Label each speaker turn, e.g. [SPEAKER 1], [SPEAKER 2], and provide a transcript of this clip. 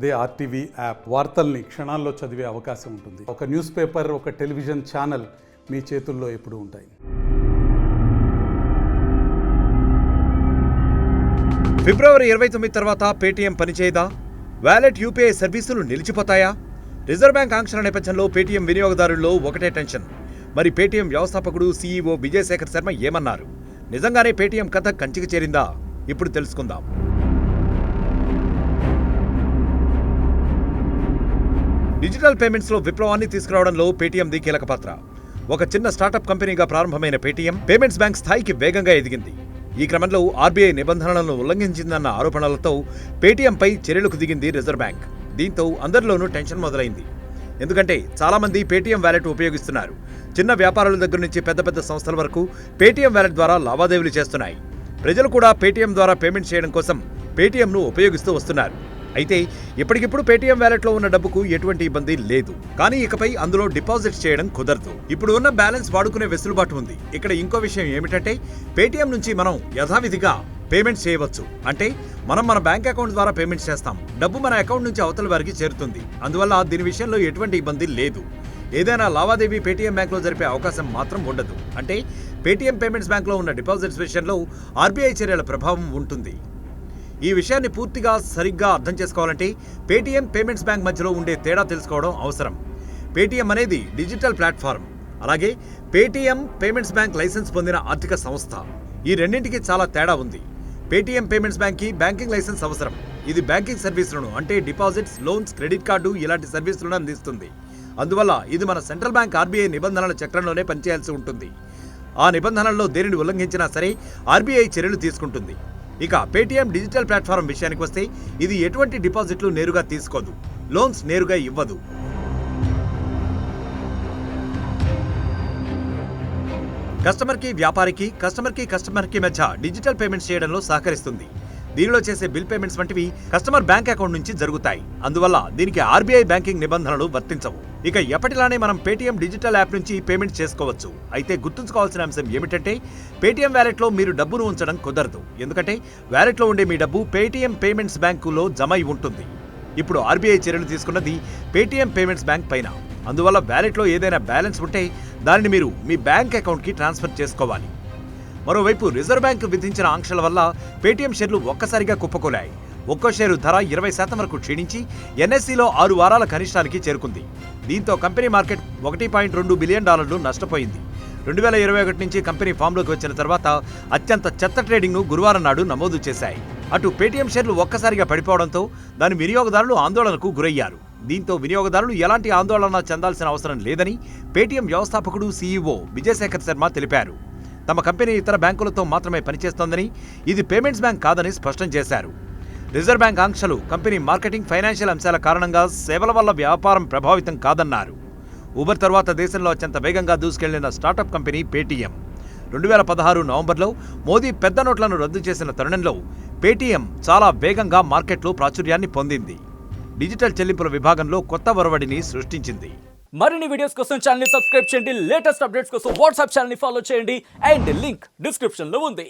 [SPEAKER 1] అదే RTV app వార్తల్ని క్షణాల్లో చదివే అవకాశం ఉంటుంది. ఒక న్యూస్ పేపర్, ఒక టెలివిజన్ ఛానల్ మీ చేతుల్లో ఎప్పుడూ ఉంటాయి.
[SPEAKER 2] ఫిబ్రవరి 29 తర్వాత పేటీఎం పనిచేయదా? వాలెట్ యూపీఐ సర్వీసులు నిలిచిపోతాయా? రిజర్వ్ బ్యాంక్ ఆంక్షల నేపథ్యంలో పేటీఎం వినియోగదారుల్లో ఒకటే టెన్షన్. మరి పేటీఎం వ్యవస్థాపకుడు సీఈఓ విజయశేఖర్ శర్మ ఏమన్నారు? నిజంగానే పేటీఎం కథ కంచికి చేరిందా? ఇప్పుడు తెలుసుకుందాం. డిజిటల్ పేమెంట్స్లో విప్లవాన్ని తీసుకురావడంలో పేటీఎంది కీలక పాత్ర. ఒక చిన్న స్టార్టప్ కంపెనీగా ప్రారంభమైన పేటీఎం పేమెంట్స్ బ్యాంక్ స్థాయికి వేగంగా ఎదిగింది. ఈ క్రమంలో ఆర్బీఐ నిబంధనలను ఉల్లంఘించిందన్న ఆరోపణలతో పేటీఎంపై చర్యలకు దిగింది రిజర్వ్ బ్యాంక్. దీంతో అందరిలోనూ టెన్షన్ మొదలైంది. ఎందుకంటే చాలామంది పేటీఎం వ్యాలెట్ ఉపయోగిస్తున్నారు. చిన్న వ్యాపారుల దగ్గర నుంచి పెద్ద పెద్ద సంస్థల వరకు పేటీఎం వ్యాలెట్ ద్వారా లావాదేవీలు చేస్తున్నాయి. ప్రజలు కూడా పేటీఎం ద్వారా పేమెంట్ చేయడం కోసం పేటీఎంను ఉపయోగిస్తూ వస్తున్నారు. అయితే ఇప్పటికిప్పుడు పేటీఎం వ్యాలెట్లో ఉన్న డబ్బుకు ఎటువంటి ఇబ్బంది లేదు. కానీ ఇకపై అందులో డిపాజిట్ చేయడం కుదరదు. ఇప్పుడు ఉన్న బ్యాలెన్స్ వాడుకునే వెసులుబాటు ఉంది. ఇక్కడ ఇంకో విషయం ఏమిటంటే పేటీఎం నుంచి మనం యథావిధిగా పేమెంట్ చేయవచ్చు. అంటే మనం మన బ్యాంక్ అకౌంట్ ద్వారా పేమెంట్ చేస్తాం. డబ్బు మన అకౌంట్ నుంచి అవతల వారికి చేరుతుంది. అందువల్ల దీని విషయంలో ఎటువంటి ఇబ్బంది లేదు. ఏదైనా లావాదేవీ పేటీఎం బ్యాంక్లో జరిపే అవకాశం మాత్రం ఉండదు. అంటే పేటీఎం పేమెంట్స్ బ్యాంక్లో ఉన్న డిపాజిట్స్ విషయంలో ఆర్బీఐ చర్యల ప్రభావం ఉంటుంది. ఈ విషయాన్ని పూర్తిగా సరిగ్గా అర్థం చేసుకోవాలంటే పేటీఎం పేమెంట్స్ బ్యాంక్ మధ్యలో ఉండే తేడా తెలుసుకోవడం అవసరం. పేటీఎం అనేది డిజిటల్ ప్లాట్ఫామ్. అలాగే పేటీఎం పేమెంట్స్ బ్యాంక్ లైసెన్స్ పొందిన ఆర్థిక సంస్థ. ఈ రెండింటికి చాలా తేడా ఉంది. పేటీఎం పేమెంట్స్ బ్యాంక్కి బ్యాంకింగ్ లైసెన్స్ అవసరం. ఇది బ్యాంకింగ్ సర్వీసులను అంటే డిపాజిట్స్, లోన్స్, క్రెడిట్ కార్డు ఇలాంటి సర్వీసులను అందిస్తుంది. అందువల్ల ఇది మన సెంట్రల్ బ్యాంక్ ఆర్బీఐ నిబంధనల చక్రంలోనే పనిచేయాల్సి ఉంటుంది. ఆ నిబంధనల్లో దేనిని ఉల్లంఘించినా సరే ఆర్బీఐ చర్యలు తీసుకుంటుంది. ఇక పేటీఎం డిజిటల్ ప్లాట్ఫామ్ విషయానికి వస్తే ఇది ఎటువంటి డిపాజిట్లు నేరుగా తీసుకోదు, లోన్స్ నేరుగా ఇవ్వదు. కస్టమర్కి వ్యాపారికి, కస్టమర్కి మధ్య డిజిటల్ పేమెంట్స్ చేయడంలో సహకరిస్తుంది. దీనిలో చేసే బిల్ పేమెంట్స్ వంటివి కస్టమర్ బ్యాంక్ అకౌంట్ నుంచి జరుగుతాయి. అందువల్ల దీనికి ఆర్బీఐ బ్యాంకింగ్ నిబంధనలు వర్తించవు. ఇక ఎప్పటిలానే మనం పేటీఎం డిజిటల్ యాప్ నుంచి పేమెంట్ చేసుకోవచ్చు. అయితే గుర్తుంచుకోవాల్సిన అంశం ఏమిటంటే పేటీఎం వ్యాలెట్లో మీరు డబ్బును ఉంచడం కుదరదు. ఎందుకంటే వ్యాలెట్లో ఉండే మీ డబ్బు పేటీఎం పేమెంట్స్ బ్యాంకులో జమ అయి ఉంటుంది. ఇప్పుడు ఆర్బీఐ చర్యలు తీసుకున్నది పేటీఎం పేమెంట్స్ బ్యాంక్ పైన. అందువల్ల వ్యాలెట్లో ఏదైనా బ్యాలెన్స్ ఉంటే దానిని మీరు మీ బ్యాంక్ అకౌంట్కి ట్రాన్స్ఫర్ చేసుకోవాలి. మరోవైపు రిజర్వ్ బ్యాంక్ విధించిన ఆంక్షల వల్ల పేటీఎం షేర్లు ఒక్కసారిగా కుప్పకూలాయి. ఒక్కో షేరు ధర 20% వరకు క్షీణించి ఎన్ఎస్ఈలో 6 వారాల కనిష్టానికి చేరుకుంది. దీంతో కంపెనీ మార్కెట్ $1.2 బిలియన్ నష్టపోయింది. 2021 నుంచి కంపెనీ ఫామ్లోకి వచ్చిన తర్వాత అత్యంత చెత్త ట్రేడింగ్ను గురువారం నాడు నమోదు చేశాయి. అటు పేటీఎం షేర్లు ఒక్కసారిగా పడిపోవడంతో దాని వినియోగదారులు ఆందోళనకు గురయ్యారు. దీంతో వినియోగదారులు ఎలాంటి ఆందోళన చెందాల్సిన అవసరం లేదని పేటీఎం వ్యవస్థాపకుడు సీఈఓ విజయశేఖర్ శర్మ తెలిపారు. తమ కంపెనీ ఇతర బ్యాంకులతో మాత్రమే పనిచేస్తోందని, ఇది పేమెంట్స్ బ్యాంక్ కాదని స్పష్టం చేశారు. రిజర్వ్ బ్యాంక్ ఆంక్షలు కంపెనీ మార్కెటింగ్, ఫైనాన్షియల్ అంశాల కారణంగా సేవల వల్ల వ్యాపారం ప్రభావితం కాదన్నారు. ఊబర్ తర్వాత దేశంలో అత్యంత వేగంగా దూసుకెళ్లిన స్టార్టప్ కంపెనీ పేటీఎం. 2016 నవంబర్లో మోదీ పెద్ద నోట్లను రద్దు చేసిన తరుణంలో పేటీఎం చాలా వేగంగా మార్కెట్లో ప్రాచుర్యాన్ని పొందింది. డిజిటల్ చెల్లింపుల విభాగంలో కొత్త ఒరవడిని సృష్టించింది.
[SPEAKER 3] మరిన్ని వీడియోస్ కోసం ఛానల్ ని సబ్స్క్రైబ్ చేయండి. లేటెస్ట్ అప్డేట్స్ కోసం వాట్సాప్ ఛానల్ ని ఫాలో చేయండి. అండ్ లింక్ డిస్క్రిప్షన్ లో ఉంది.